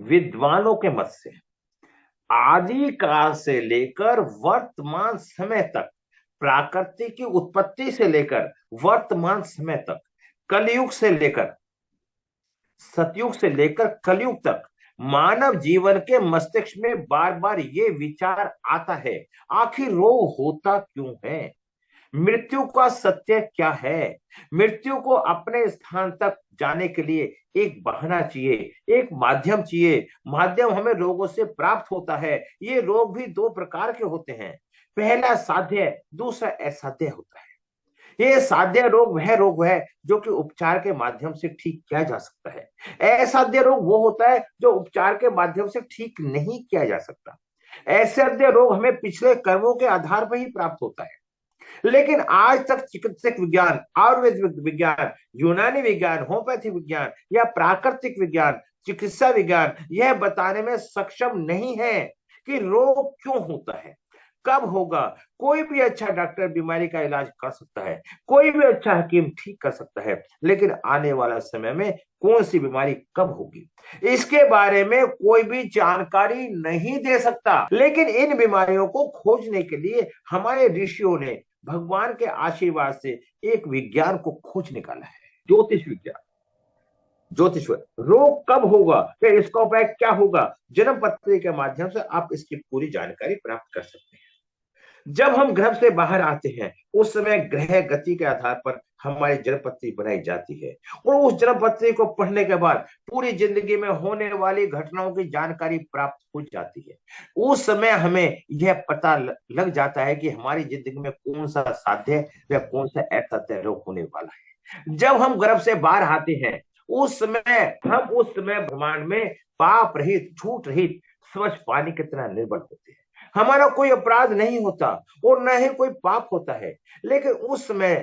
विद्वानों के मत से आदि काल से लेकर वर्तमान समय तक, प्राकृतिक की उत्पत्ति से लेकर वर्तमान समय तक, कलयुग से लेकर सतयुग से लेकर कलयुग तक मानव जीवन के मस्तिष्क में बार बार ये विचार आता है, आखिर रोग होता क्यों है, मृत्यु का सत्य क्या है। मृत्यु को अपने स्थान तक जाने के लिए एक बहाना चाहिए, एक माध्यम चाहिए। माध्यम हमें रोगों से प्राप्त होता है। ये रोग भी दो प्रकार के होते हैं, पहला साध्य, दूसरा असाध्य होता है। ये साध्य रोग वह रोग है जो कि उपचार के माध्यम से ठीक किया जा सकता है। असाध्य रोग वो होता है जो उपचार के माध्यम से ठीक नहीं किया जा सकता। असाध्य रोग हमें पिछले कर्मों के आधार पर ही प्राप्त होता है। लेकिन आज तक चिकित्सक विज्ञान, आयुर्वेद विज्ञान, यूनानी विज्ञान, होम्योपैथी विज्ञान या प्राकृतिक विज्ञान, चिकित्सा विज्ञान यह बताने में सक्षम नहीं है कि रोग क्यों होता है, कब होगा। कोई भी अच्छा डॉक्टर बीमारी का इलाज कर सकता है, कोई भी अच्छा हकीम ठीक कर सकता है, लेकिन आने वाला समय में कौन सी बीमारी कब होगी इसके बारे में कोई भी जानकारी नहीं दे सकता। लेकिन इन बीमारियों को खोजने के लिए हमारे ऋषियों ने भगवान के आशीर्वाद से एक विज्ञान को खोज निकाला है, ज्योतिष विज्ञान। ज्योतिष रोग कब होगा, फिर इसका उपाय क्या होगा, जन्म पत्री के माध्यम से आप इसकी पूरी जानकारी प्राप्त कर सकते हैं। जब हम ग्रह से बाहर आते हैं उस समय ग्रह गति के आधार पर हमारी जन्म पत्री बनाई जाती है, और उस जन्म पत्री को पढ़ने के बाद पूरी जिंदगी में होने वाली घटनाओं की जानकारी प्राप्त हो जाती है। उस समय हमें यह पता लग जाता है कि हमारी जिंदगी में कौन सा साध्य या कौन सा असाध्य रोग होने वाला है। जब हम गर्भ से बाहर आते हैं उस समय ब्रह्मांड में पाप रहित, झूठ रहित, स्वच्छ पानी की तरह निर्मल होते हैं। हमारा कोई अपराध नहीं होता और न ही कोई पाप होता है। लेकिन उस समय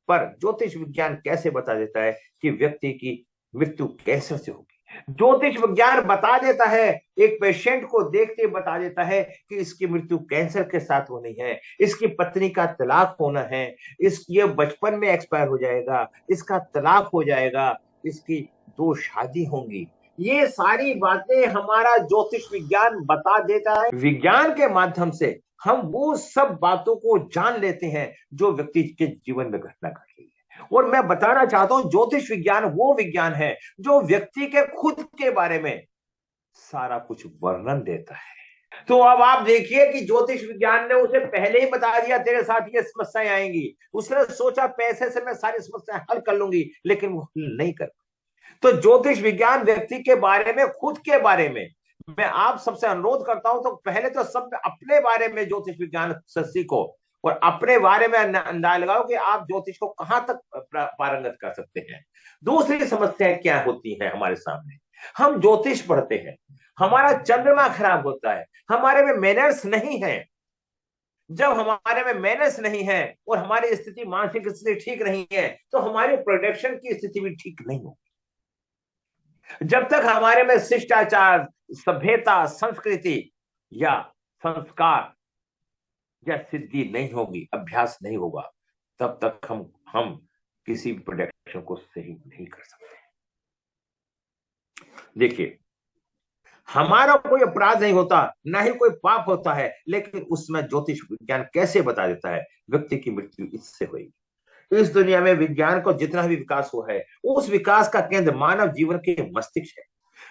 पर ज्योतिष विज्ञान कैसे बता देता है कि व्यक्ति की मृत्यु कैंसर से होगी। ज्योतिष विज्ञान बता देता है, एक पेशेंट को देखते बता देता है कि इसकी मृत्यु कैंसर के साथ होनी है, इसकी पत्नी का तलाक होना है, ये बचपन में एक्सपायर हो जाएगा, इसका तलाक हो जाएगा, इसकी दो शादी होंगी। ये सारी बातें हमारा ज्योतिष विज्ञान बता देता है। विज्ञान के माध्यम से हम वो सब बातों को जान लेते हैं जो व्यक्ति के जीवन में घटना घट रही है। और मैं बताना चाहता हूं, ज्योतिष विज्ञान वो विज्ञान है जो व्यक्ति के खुद के बारे में सारा कुछ वर्णन देता है। तो अब आप देखिए कि ज्योतिष विज्ञान ने उसे पहले ही बता दिया तेरे साथ ये समस्याएं आएंगी। उसने सोचा पैसे से मैं सारी समस्याएं हल कर लूंगी, लेकिन वो हल नहीं कर। तो ज्योतिष विज्ञान व्यक्ति के बारे में, खुद के बारे में, मैं आप सबसे अनुरोध करता हूं तो पहले तो सब अपने बारे में ज्योतिष विज्ञान से सीखो और अपने बारे में अंदाज लगाओ कि आप ज्योतिष को कहां तक पारंगत कर सकते हैं। दूसरी समस्या क्या होती है हमारे सामने, हम ज्योतिष पढ़ते हैं, हमारा चंद्रमा खराब होता है, हमारे में मैनर्स नहीं है। जब हमारे में मैनर्स नहीं है और हमारी स्थिति, मानसिक स्थिति ठीक नहीं है, तो हमारी प्रोडक्शन की स्थिति भी ठीक नहीं होगी। जब तक हमारे में शिष्टाचार, सभ्यता, संस्कृति या संस्कार या सिद्धि नहीं होगी, अभ्यास नहीं होगा, तब तक हम किसी भी प्रोडक्शन को सही नहीं कर सकते। देखिए, हमारा कोई अपराध नहीं होता, ना ही कोई पाप होता है, लेकिन उसमें ज्योतिष विज्ञान कैसे बता देता है व्यक्ति की मृत्यु इससे हुई। इस दुनिया में विज्ञान को जितना भी विकास हुआ है, उस विकास का केंद्र मानव जीवन के मस्तिष्क है।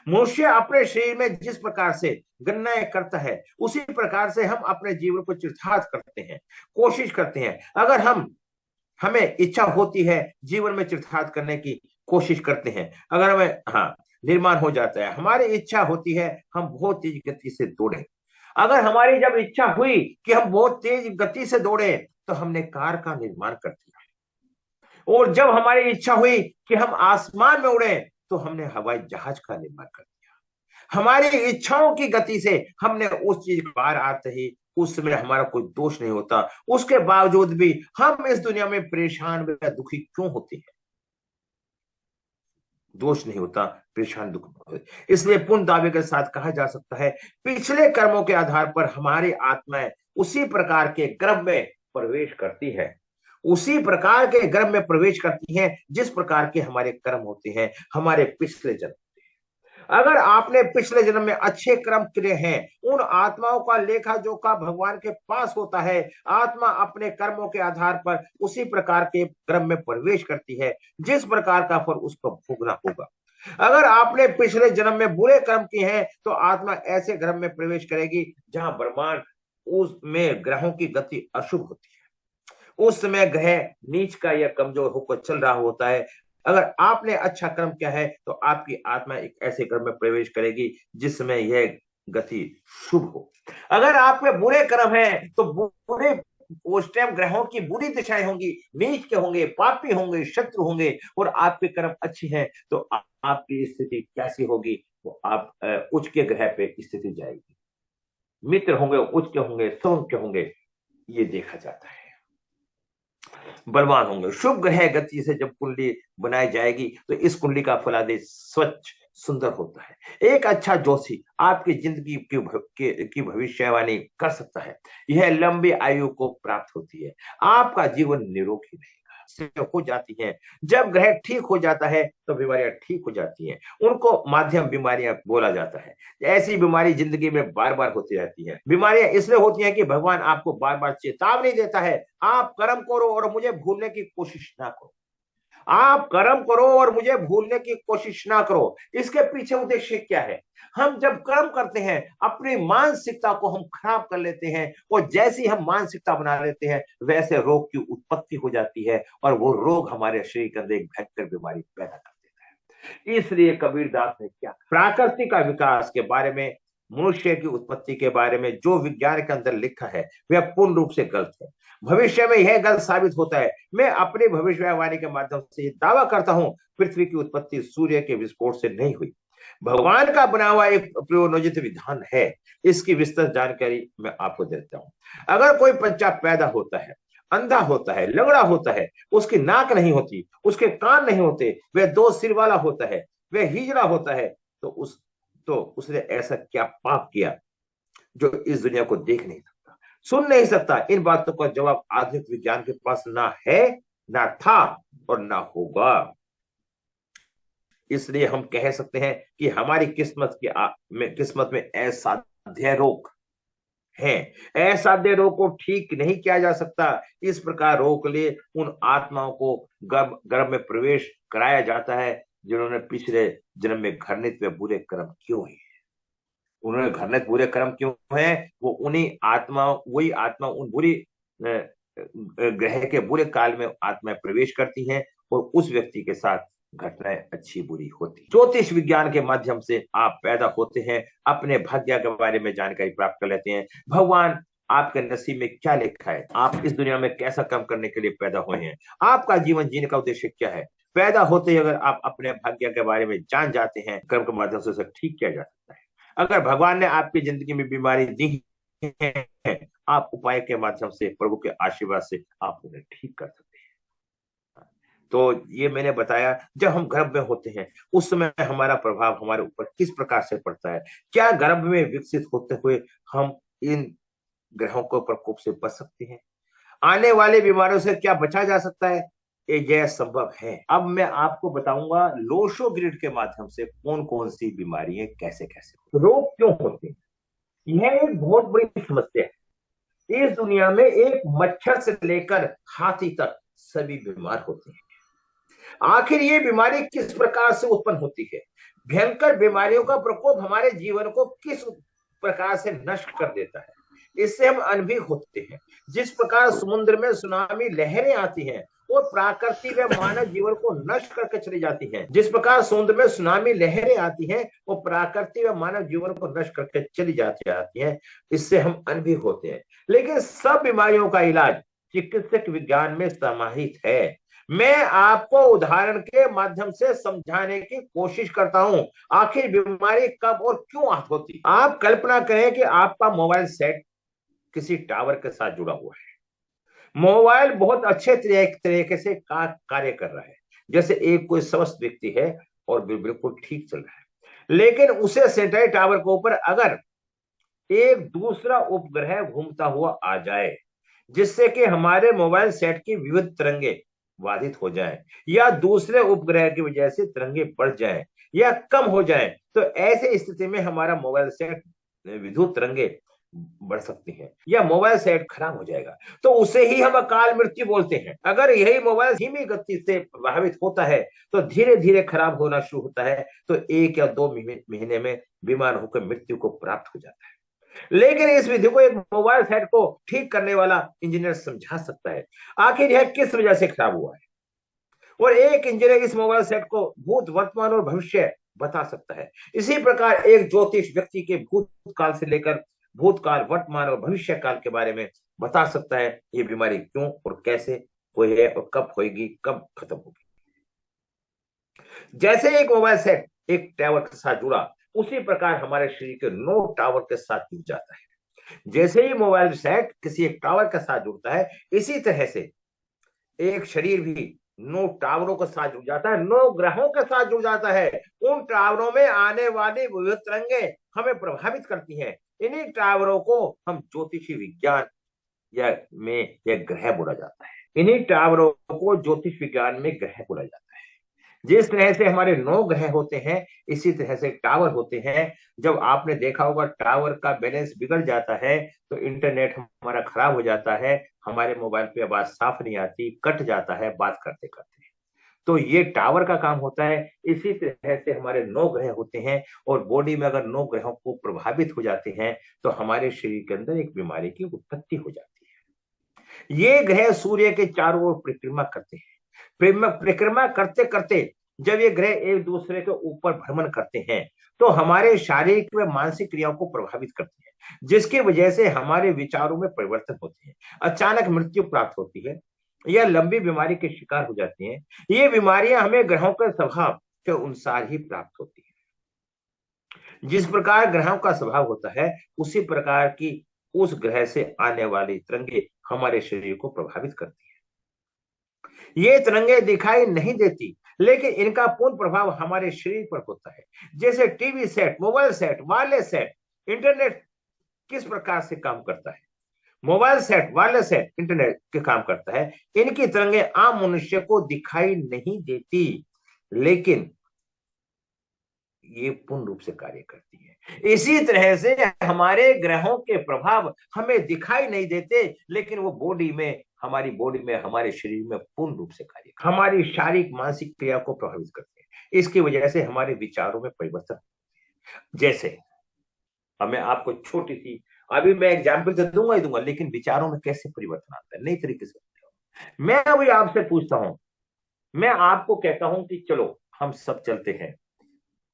मनुष्य अपने शरीर में जिस प्रकार से गणनाएं करता है, उसी प्रकार से हम अपने जीवन को चिरस्थायी करते हैं, कोशिश करते हैं। अगर हमें इच्छा होती है जीवन में चिरस्थायी करने की कोशिश करते हैं, अगर हमें निर्माण हो जाता है, हमारी इच्छा होती है हम बहुत तेज गति से दौड़े। अगर हमारी जब इच्छा हुई कि हम बहुत तेज गति से दौड़े, तो हमने कार का निर्माण कर दिया। और जब हमारी इच्छा हुई कि हम आसमान में उड़े, तो हमने हवाई जहाज का निर्माण कर दिया। हमारी इच्छाओं की गति से हमने उस चीज बाहर आते ही, उस समय हमारा कोई दोष नहीं होता, उसके बावजूद भी हम इस दुनिया में परेशान या दुखी क्यों होते हैं? दोष नहीं होता, परेशान दुख होते। इसलिए पूर्ण दावे के साथ कहा जा सकता है, पिछले कर्मों के आधार पर हमारी आत्माएं उसी प्रकार के गर्भ में प्रवेश करती है, उसी प्रकार के गर्भ में प्रवेश करती हैं जिस प्रकार के हमारे कर्म होते हैं, हमारे पिछले जन्म। अगर आपने पिछले जन्म में अच्छे कर्म किए हैं, उन आत्माओं का लेखा जोखा भगवान के पास होता है। आत्मा अपने कर्मों के आधार पर उसी प्रकार के कर्म में प्रवेश करती है जिस प्रकार का फल उसको भोगना होगा। अगर आपने पिछले जन्म में बुरे कर्म किए हैं तो आत्मा ऐसे ग्रह में प्रवेश करेगी जहां ब्रह्मांड उसमें ग्रहों की गति अशुभ होती है। उस समय ग्रह नीच का या कमजोर होकर चल रहा होता है। अगर आपने अच्छा कर्म किया है तो आपकी आत्मा एक ऐसे कर्म में प्रवेश करेगी जिसमें यह गति शुभ हो। अगर आप में बुरे कर्म है तो बुरे उस टाइम ग्रहों की बुरी दिशाएं होंगी, नीच के होंगे, पापी होंगे, शत्रु होंगे। और आपके कर्म अच्छे हैं तो आपकी स्थिति कैसी होगी? तो आप उच्च के ग्रह पे स्थिति जाएगी। मित्र होंगे, उच्च के होंगे, सम के होंगे, ये देखा जाता है। बलवान होंगे। शुभ ग्रह गति से जब कुंडली बनाई जाएगी तो इस कुंडली का फलादेश स्वच्छ सुंदर होता है। एक अच्छा जोशी आपकी जिंदगी की भविष्यवाणी कर सकता है। यह लंबी आयु को प्राप्त होती है। आपका जीवन निरोगी रहेगा से हो जाती है। जब ग्रह ठीक हो जाता है तो बीमारियां ठीक हो जाती हैं। उनको माध्यम बीमारियां बोला जाता है। ऐसी बीमारी जिंदगी में बार बार होती रहती है। बीमारियां इसलिए होती हैं कि भगवान आपको बार बार चेतावनी देता है, आप कर्म करो और मुझे भूलने की कोशिश ना करो। आप कर्म करो और मुझे भूलने की कोशिश ना करो। इसके पीछे उद्देश्य क्या है? हम जब कर्म करते हैं अपनी मानसिकता को हम खराब कर लेते हैं और जैसी हम मानसिकता बना लेते हैं वैसे रोग की उत्पत्ति हो जाती है और वो रोग हमारे शरीर के अंदर एक भयंकर बीमारी पैदा कर देता है। इसलिए कबीरदास ने क्या प्राकृतिक का विकास के बारे में, मनुष्य की उत्पत्ति के बारे में जो विज्ञान के अंदर लिखा है वह पूर्ण रूप से गलत है। भविष्य में यह गलत साबित होता है। मैं अपनी भविष्यवाणी के माध्यम से दावा करता हूं, पृथ्वी की उत्पत्ति सूर्य के विस्फोट से नहीं हुई, भगवान का बना हुआ एक प्रयोजित विधान है। इसकी विस्तृत जानकारी मैं आपको देता हूं। अगर कोई बच्चा पैदा होता है, अंधा होता है, लंगड़ा होता है, उसकी नाक नहीं होती, उसके कान नहीं होते, वह दो सिर वाला होता है, वह हिजड़ा होता है, तो उसने ऐसा क्या पाप किया जो इस दुनिया को देख नहीं सकता, सुन नहीं सकता? इन बातों का जवाब आधुनिक विज्ञान के पास ना है, ना था और ना होगा। इसलिए हम कह सकते हैं कि हमारी किस्मत में असाध्य रोग है। असाध्य रोग को ठीक नहीं किया जा सकता। इस प्रकार रोग के लिए उन आत्माओं को गर्भ में प्रवेश कराया जाता है जिन्होंने पिछले जन्म में घृणित व बुरे कर्म क्यों है। उन्होंने घृणित बुरे कर्म क्यों है? वो वही आत्मा उन बुरी ग्रह के बुरे काल में आत्माएं प्रवेश करती हैं और उस व्यक्ति के साथ घटनाएं अच्छी बुरी होती। ज्योतिष विज्ञान के माध्यम से आप पैदा होते हैं, अपने भाग्य के बारे में जानकारी प्राप्त कर लेते हैं। भगवान आपके नसीब में क्या लिखा है, आप इस दुनिया में कैसा काम करने के लिए पैदा हुए हैं, आपका जीवन जीने का उद्देश्य क्या है। पैदा होते ही अगर आप अपने भाग्य के बारे में जान जाते हैं, कर्म के माध्यम से उसे ठीक किया जा सकता है। अगर भगवान ने आपकी जिंदगी में बीमारी दी है, आप उपाय के माध्यम से, प्रभु के आशीर्वाद से आप उन्हें ठीक कर सकते हैं। तो ये मैंने बताया, जब हम गर्भ में होते हैं उस समय हमारा प्रभाव हमारे ऊपर किस प्रकार से पड़ता है। क्या गर्भ में विकसित होते हुए हम इन ग्रहों के प्रकोप से बच सकते हैं? आने वाले बीमारियों से क्या बचा जा सकता है? यह संभव है। अब मैं आपको बताऊंगा लोशो ग्रिड के माध्यम से कौन कौन सी बीमारियां कैसे कैसे रोग क्यों होते हैं। यह एक बहुत बड़ी समस्या है। इस दुनिया में एक मच्छर से लेकर हाथी तक सभी बीमार होते हैं। आखिर ये बीमारी किस प्रकार से उत्पन्न होती है? भयंकर बीमारियों का प्रकोप हमारे जीवन को किस प्रकार से नष्ट कर देता है, इससे हम अनभिज्ञ होते हैं। जिस प्रकार समुद्र में सुनामी लहरें आती हैं और प्रकृति व मानव जीवन को नष्ट करके चली जाती हैं, जिस प्रकार समुद्र में सुनामी लहरें आती हैं और प्रकृति व मानव जीवन को नष्ट करके चली जाती हैं, इससे हम अनभिज्ञ होते हैं। लेकिन सब बीमारियों का इलाज चिकित्सक विज्ञान में समाहित है। मैं आपको उदाहरण के माध्यम से समझाने की कोशिश करता हूं आखिर बीमारी कब और क्यों होती। आप कल्पना करें कि आपका मोबाइल सेट किसी टावर के साथ जुड़ा हुआ है। मोबाइल बहुत अच्छे तरीके से कार्य कर रहा है, जैसे एक कोई स्वस्थ व्यक्ति है और बिल्कुल ठीक चल रहा है। लेकिन उसे सैटेलाइट टावर के ऊपर अगर एक दूसरा उपग्रह घूमता हुआ आ जाए जिससे कि हमारे मोबाइल सेट की विविध तरंगे बाधित हो जाएं या दूसरे उपग्रह की वजह से तरंगे बढ़ जाएं या कम हो जाए, तो ऐसे स्थिति में हमारा मोबाइल सेट विद्युत तरंगे बढ़ सकती हैं या मोबाइल सेट खराब हो जाएगा, तो उसे ही हम अकाल मृत्यु बोलते हैं। अगर यही मोबाइल धीमी गति से प्रभावित होता है तो धीरे धीरे खराब होना शुरू होता है, तो 1 या 2 महीने में बीमार होकर मृत्यु को प्राप्त हो जाता है। लेकिन इस विधि को एक मोबाइल सेट को ठीक करने वाला इंजीनियर समझा सकता है आखिर यह किस वजह से खराब हुआ है, और एक इंजीनियर इस मोबाइल सेट को भूत, वर्तमान और भविष्य बता सकता है। इसी प्रकार एक ज्योतिष व्यक्ति के भूतकाल से लेकर भूतकाल, वर्तमान और भविष्य काल के बारे में बता सकता है ये बीमारी क्यों और कैसे हुई है और कब होगी, कब खत्म होगी। जैसे एक मोबाइल सेट एक टावर के साथ जुड़ा, उसी प्रकार हमारे शरीर के 9 टावर के साथ जुड़ जाता है। जैसे ही मोबाइल सेट किसी एक टावर के साथ जुड़ता है, इसी तरह से एक शरीर भी 9 टावरों के साथ जुड़ जाता है, 9 ग्रहों के साथ जुड़ जाता है। उन टावरों में आने वाली विद्युत तरंगे हमें प्रभावित करती हैं। इन्हीं टावरों को हम ज्योतिषी विज्ञान या ग्रह बोला जाता है। इन्हीं टावरों को ज्योतिष विज्ञान में ग्रह बोला जाता है। जिस तरह से हमारे 9 ग्रह होते हैं, इसी तरह से टावर होते हैं। जब आपने देखा होगा टावर का बैलेंस बिगड़ जाता है तो इंटरनेट हमारा खराब हो जाता है, हमारे मोबाइल पे आवाज साफ नहीं आती, कट जाता है बात करते करते। तो ये टावर का काम होता है। इसी तरह से हमारे 9 ग्रह होते हैं, और बॉडी में अगर 9 ग्रहों को प्रभावित हो जाते हैं तो हमारे शरीर के अंदर एक बीमारी की उत्पत्ति हो जाती है। ये ग्रह सूर्य के चारों ओर परिक्रमा करते हैं। परिक्रमा करते करते जब ये ग्रह एक दूसरे के ऊपर भ्रमण करते हैं तो हमारे शारीरिक व मानसिक क्रियाओं को प्रभावित करते हैं, जिसकी वजह से हमारे विचारों में परिवर्तन होते हैं, अचानक मृत्यु प्राप्त होती है या लंबी बीमारी के शिकार हो जाती हैं। ये बीमारियां हमें ग्रहों के स्वभाव के अनुसार ही प्राप्त होती है। जिस प्रकार ग्रहों का स्वभाव होता है, उसी प्रकार की उस ग्रह से आने वाली तरंगे हमारे शरीर को प्रभावित करती है। ये तरंगे दिखाई नहीं देती, लेकिन इनका पूर्ण प्रभाव हमारे शरीर पर होता है। जैसे TV set, mobile set, wireless set, internet किस प्रकार से काम करता है। Mobile set, wireless set, internet के काम करता है। इनकी तरंगे आम मनुष्य को दिखाई नहीं देती, लेकिन ये पूर्ण रूप से कार्य करती है। इसी तरह से हमारे ग्रहों के प्रभाव हमें दिखाई नहीं देते, लेकिन वो बॉडी में, हमारी बॉडी में, हमारे शरीर में पूर्ण रूप से कार्य, हमारी शारीरिक मानसिक क्रिया को प्रभावित करते हैं। इसकी वजह से हमारे विचारों में परिवर्तन होते हैं। जैसे अब मैं आपको छोटी सी, अभी मैं एग्जाम्पल तो दूंगा ही दूंगा, लेकिन विचारों में कैसे परिवर्तन आता है नई तरीके से। मैं अभी आपसे पूछता हूं, मैं आपको कहता हूं कि चलो हम सब चलते हैं।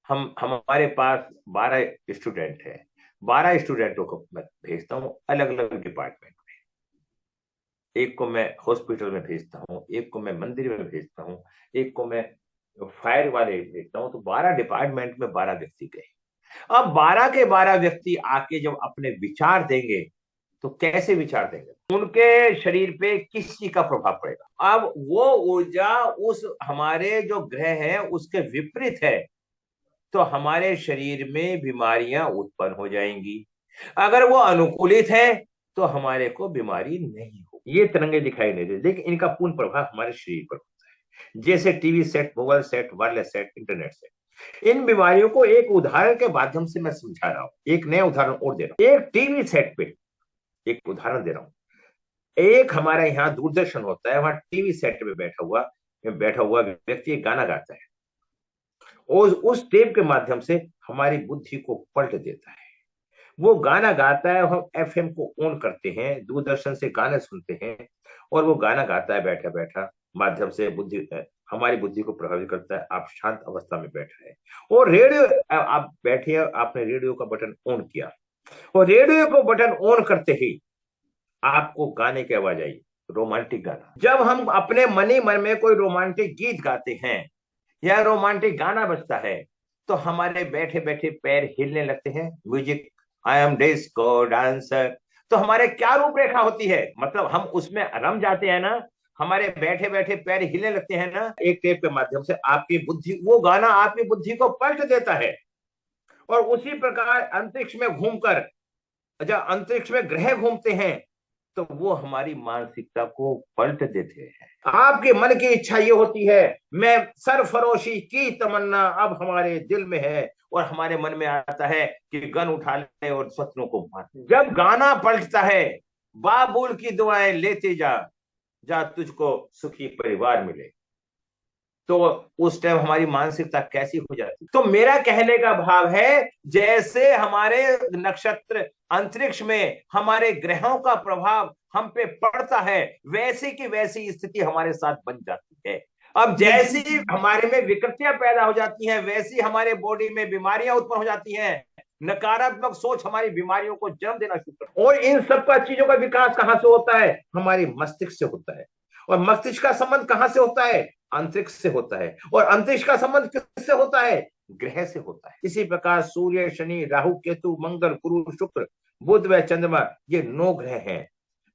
हमारे पास 12 स्टूडेंट है, 12 स्टूडेंटों को मैं भेजता हूँ अलग अलग डिपार्टमेंट में। एक को मैं हॉस्पिटल में भेजता हूँ, एक को मैं मंदिर में भेजता हूँ, एक को मैं फायर वाले भेजता हूँ। तो 12 डिपार्टमेंट में 12 व्यक्ति गए। अब 12 के 12 व्यक्ति आके जब अपने विचार देंगे तो कैसे विचार देंगे, उनके शरीर पे किस चीज का प्रभाव पड़ेगा। अब वो ऊर्जा उस हमारे जो ग्रह है उसके विपरीत है, तो हमारे शरीर में बीमारियां उत्पन्न हो जाएंगी। अगर वो अनुकूलित है तो हमारे को बीमारी नहीं हो। ये तरंगे दिखाई नहीं देती, लेकिन इनका पूर्ण प्रभाव हमारे शरीर पर होता है। जैसे TV set, mobile set, wireless set, internet set. इन बीमारियों को एक उदाहरण के माध्यम से मैं समझा रहा हूं, एक नया उदाहरण और दे रहा हूं। एक टीवी सेट पे एक उदाहरण दे रहा हूं। एक हमारे यहाँ दूरदर्शन होता है, वहां टीवी सेट पे बैठा हुआ व्यक्ति गाना गाता है, और उस टेप के माध्यम से हमारी बुद्धि को पलट देता है। वो गाना गाता है, हम एफएम को ऑन करते हैं, दूरदर्शन से गाने सुनते हैं, और वो गाना गाता है बैठा बैठा, माध्यम से हमारी बुद्धि को प्रभावित करता है। आप शांत अवस्था में बैठे हैं और रेडियो, आप बैठे, आपने रेडियो का बटन ऑन किया, और रेडियो को बटन ऑन करते ही आपको गाने की आवाज आई, रोमांटिक गाना। जब हम अपने मन ही मन में कोई रोमांटिक गीत गाते हैं या रोमांटिक गाना बजता है, तो हमारे बैठे बैठे पैर हिलने लगते हैं। Music, I am disco dancer, तो हमारे क्या रूपरेखा होती है, मतलब हम उसमें रम जाते हैं ना, हमारे बैठे बैठे पैर हिलने लगते हैं ना। एक टेप के माध्यम से आपकी बुद्धि, वो गाना आपकी बुद्धि को पलट देता है। और उसी प्रकार अंतरिक्ष में घूमकर, जब अंतरिक्ष में ग्रह घूमते हैं तो वो हमारी मानसिकता को पलट देते हैं। आपके मन की इच्छा ये होती है, मैं सरफरोशी की तमन्ना अब हमारे दिल में है, और हमारे मन में आता है कि गन उठा ले और शत्रुओं को मार। जब गाना पलटता है, बाबुल की दुआएं लेते जा, जा तुझको सुखी परिवार मिले, तो उस टाइम हमारी मानसिकता कैसी हो जाती। तो मेरा कहने का भाव है, जैसे हमारे नक्षत्र अंतरिक्ष में हमारे ग्रहों का प्रभाव हम पे पड़ता है, वैसी की वैसी स्थिति हमारे साथ बन जाती है। अब जैसी हमारे में विकृतियां पैदा हो जाती हैं, वैसी हमारे बॉडी में बीमारियां उत्पन्न हो जाती हैं। नकारात्मक सोच हमारी बीमारियों को जन्म देना शुरू करती है। और इन सब का चीजों का विकास कहां से होता है? हमारी मस्तिष्क से होता है। और मस्तिष्क का संबंध कहां से होता है? अंतरिक्ष से होता है। और अंतरिक्ष का संबंध किससे होता है? ग्रह से होता है। इसी प्रकार सूर्य, शनि, राहु, केतु, मंगल, गुरु, शुक्र, बुध व चंद्रमा, ये 9 ग्रह हैं,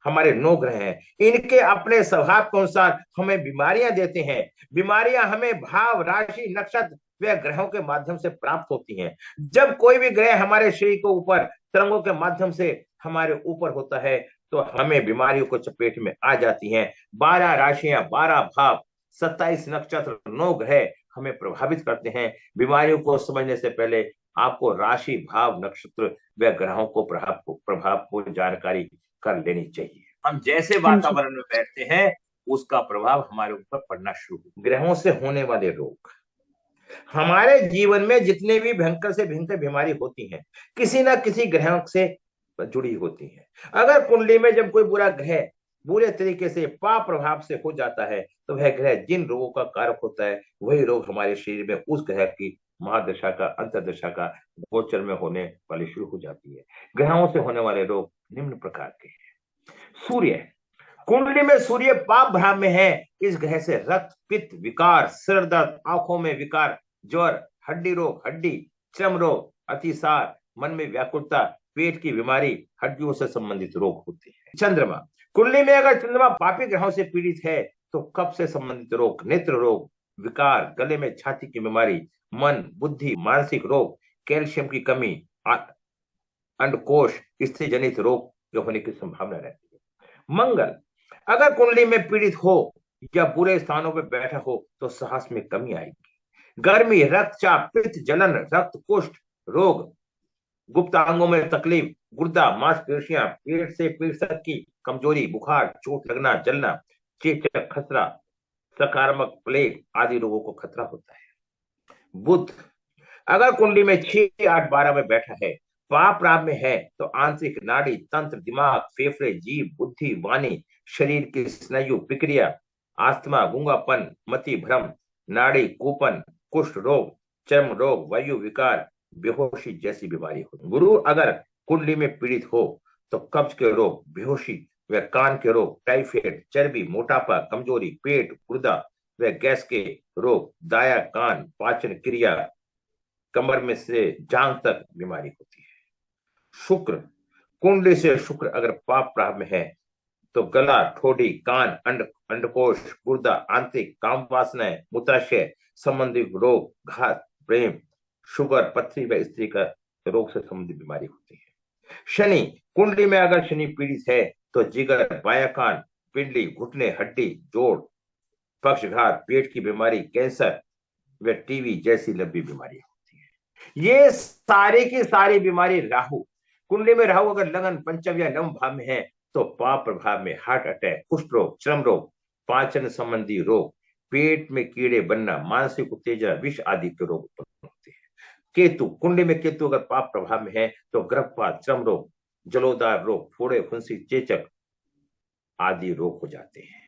हमारे 9 ग्रह हैं। इनके अपने स्वभाव के अनुसार हमें बीमारियां देते हैं। बीमारियां हमें भाव, राशि, नक्षत्र व ग्रहों के माध्यम से प्राप्त होती हैं। जब कोई भी ग्रह हमारे शरीर के ऊपर तरंगों के माध्यम से हमारे ऊपर होता है, तो हमें बीमारियों को चपेट में आ जाती हैं। 12 राशियां, 12 भाव, 27 नक्षत्र, 9 ग्रह हमें प्रभावित करते हैं। बीमारियों को समझने से पहले आपको राशि, भाव, नक्षत्र व ग्रहों को प्रभाव को जानकारी कर लेनी चाहिए। हम जैसे वातावरण में बैठते हैं, उसका प्रभाव हमारे ऊपर पड़ना शुरू हो। ग्रहों से होने वाले रोग, हमारे जीवन में जितने भी भयंकर से भयंकर बीमारी होती हैं, किसी ना किसी ग्रह से जुड़ी होती है। अगर कुंडली में जब कोई बुरा ग्रह बुरे तरीके से पाप प्रभाव से हो जाता है, तो वह ग्रह जिन रोगों का कारक होता है, वही रोग हमारे शरीर में उस ग्रह की महादशा का, अंतर्दशा का गोचर में होने वाली शुरू हो जाती है। ग्रहों से होने वाले रोग निम्न प्रकार के हैं। सूर्य, कुंडली में सूर्य पाप भाव में है, इस ग्रह से रक्त, पित्त, विकार, सिर दर्द, आंखों में विकार, ज्वर, हड्डी रोग, हड्डी, चर्म रोग, अतिसार, मन में व्याकुलता, पेट की बीमारी, हड्डियों से संबंधित रोग होते हैं। चंद्रमा, कुंडली में अगर चंद्रमा पापी ग्रहों से पीड़ित है, तो कफ से संबंधित रोग, नेत्र रोग, विकार, गले में छाती की बीमारी, मन, बुद्धि, मानसिक रोग, कैल्शियम की कमी, अंडकोश, स्त्री जनित रोग होने की संभावना रहती है। मंगल, अगर कुंडली में पीड़ित हो या बुरे स्थानों पर बैठा हो, तो साहस में कमी आएगी। गर्मी, रक्तचाप, पित्त, जलन, रक्त कुष्ठ रोग, गुप्त अंगों में तकलीफ, गुर्दा, मांसपेशियां, पेट से पीठ तक की कमजोरी, बुखार, चोट लगना, जलना, चेचक, खसरा, सकारात्मक प्लेग आदि रोगों को खतरा होता है। बुध, अगर कुंडली में 6, 8, 12 में बैठा है, पाप राग में है, तो आंतरिक नाड़ी, तंत्र, दिमाग, फेफड़े, जीव, बुद्धि, वाणी, शरीर की स्नायु, प्रक्रिया, आस्थमा, गूंगापन, मति भ्रम, नाड़ी कूपन, कुष्ठ रोग, चर्म रोग, वायु विकार, बेहोशी जैसी बीमारी हो। गुरु अगर कुंडली में पीड़ित हो, तो कब्ज के रोग, बेहोशी व कान के रोग, टाइफाइड, चर्बी, मोटापा, कमजोरी, पेट, गुर्दा व गैस के रोग, दाया कान, पाचन क्रिया, कमर में से जांघ तक बीमारी होती है। शुक्र, कुंडली से शुक्र अगर पाप प्राप्त में है, तो गला, ठोडी, कान, अंडकोश, गुर्दा, आंतरिक, काम वासनाएं, मूत्राशय संबंधी रोग, घात, प्रेम, शुगर, पथरी व स्त्री का रोग से संबंधित बीमारी होती है। शनि, कुंडली में अगर शनि पीड़ित है, तो जिगर, बायां कान, पिंडली, घुटने, हड्डी, जोड़, पक्षघात, पेट की बीमारी, कैंसर व टीबी जैसी लंबी बीमारी होती है। ये सारी की सारी बीमारी राहु, कुंडली में राहु अगर लगन, पंचम या नवम भाव में है, तो पाप प्रभाव में हार्ट अटैक, कुष्ठ रोग, चर्म रोग, पाचन संबंधी रोग, पेट में कीड़े बनना, मानसिक उत्तेजना, विष आदि के रोग उत्पन्न होते हैं। केतु, कुंडली में केतु अगर पाप प्रभाव में है, तो गर्भपात, चर्म रोग, जलोदार रोग, फोड़े, फुंसी, चेचक आदि रोग हो जाते हैं।